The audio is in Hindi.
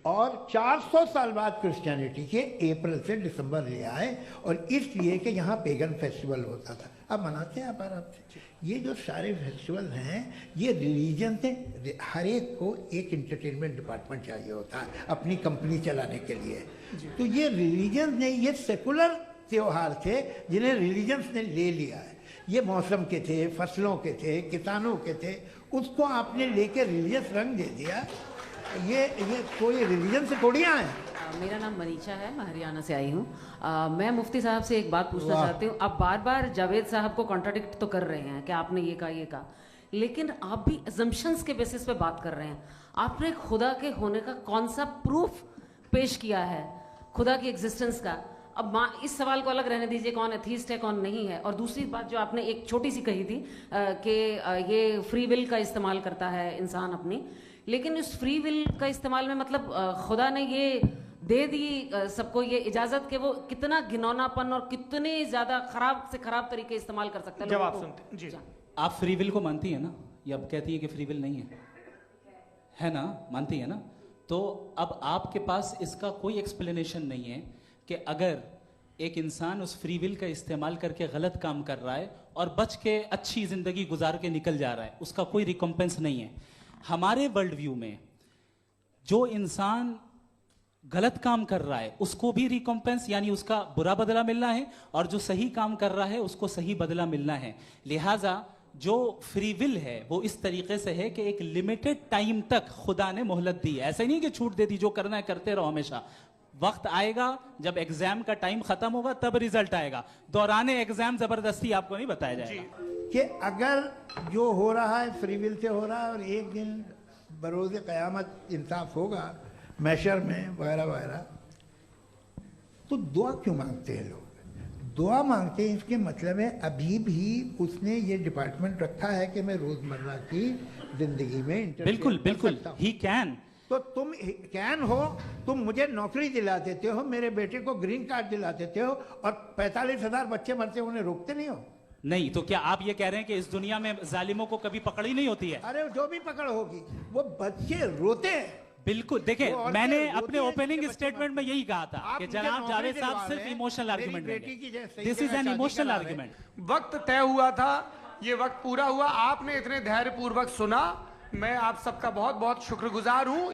और 400 साल बाद क्रिश्चियनिटी के अप्रैल से दिसंबर ले आए, और इसलिए कि यहाँ पेगन फेस्टिवल होता था। अब मनाते हैं आप आराम से। ये जो सारे फेस्टिवल हैं ये रिलीजन से, हर एक को एक इंटरटेनमेंट डिपार्टमेंट चाहिए होता है अपनी कंपनी चलाने के लिए। तो ये रिलीजन ने, ये सेकुलर त्योहार थे जिन्हें रिलीजन्स ने ले लिया है। ये मौसम के थे, फसलों के थे, किसानों के थे, उसको आपने लेके रिलीजियस रंग दे दिया। ये कोई रिलीजन से थोड़ी आए। मेरा नाम मनीषा है, मैं हरियाणा से आई हूँ। मैं मुफ्ती साहब से एक बात पूछना चाहती हूँ। आप बार बार जावेद साहब को कॉन्ट्राडिक्ट तो कर रहे हैं कि आपने ये कहा, लेकिन आप भी अजम्पशंस के बेसिस पे बात कर रहे हैं। आपने खुदा के होने का कौन सा प्रूफ पेश किया है खुदा की एग्जिस्टेंस का? अब इस सवाल को अलग रहने दीजिए, कौन एथीस्ट है कौन नहीं है। और दूसरी बात जो आपने एक छोटी सी कही थी कि ये फ्री विल का इस्तेमाल करता है इंसान अपनी, लेकिन इस फ्री विल का इस्तेमाल में मतलब खुदा ने ये दे दी सबको ये इजाजत कि वो कितना घिनौनापन और कितने ज्यादा खराब से खराब तरीके इस्तेमाल कर सकता है। जवाब सुनते जी। आप फ्री विल को मानती है ना, या अब कहती है कि फ्री विल नहीं है ना? मानती है ना? तो अब आपके पास इसका कोई एक्सप्लेनेशन नहीं है कि अगर एक इंसान उस फ्री विल का इस्तेमाल करके गलत काम कर रहा है और बच के अच्छी जिंदगी गुजार के निकल जा रहा है, उसका कोई रिकॉम्पेंस नहीं है। हमारे वर्ल्ड व्यू में जो इंसान गलत काम कर रहा है उसको भी रिकॉम्पेंस यानी उसका बुरा बदला मिलना है, और जो सही काम कर रहा है उसको सही बदला मिलना है। लिहाजा जो फ्री विल है वो इस तरीके से है कि एक लिमिटेड टाइम तक खुदा ने मोहलत दी है। ऐसा नहीं कि छूट दे दी, जो करना है करते रहो हमेशा। वक्त आएगा जब एग्जाम का टाइम खत्म होगा तब रिजल्ट आएगा। दौराने एग्जाम जबरदस्ती आपको नहीं बताया जाएगा कि अगर जो हो रहा है फ्री विल से हो रहा है, और एक दिन बरोज़ क़यामत इंसाफ होगा मैशर में वगैरह वगैरह, तो दुआ क्यों मांगते हैं लोग? दुआ मांगते हैं इसके मतलब है अभी भी उसने ये डिपार्टमेंट रखा है कि मैं रोजमर्रा की जिंदगी में बिल्कुल बिल्कुल ही कैन। तो तुम कैन हो, तुम मुझे नौकरी दिला देते हो, मेरे बेटे को ग्रीन कार्ड दिला देते हो, और 45,000 बच्चे मरते हो, उन्हें रोकते नहीं हो। नहीं तो क्या आप ये कह रहे हैं कि इस दुनिया में जालिमों को कभी पकड़ ही नहीं होती है? अरे जो भी पकड़ होगी, वो बच्चे रोते हैं। बिल्कुल, देखिए मैंने अपने ओपनिंग स्टेटमेंट में यही कहा था कि जनाब जावेद साहब सिर्फ इमोशनल आर्गुमेंट देंगे। This is an emotional argument. वक्त तय हुआ था, ये वक्त पूरा हुआ, आपने इतने धैर्यपूर्वक सुना। मैं आप सबका बहुत बहुत शुक्रगुजार हूं।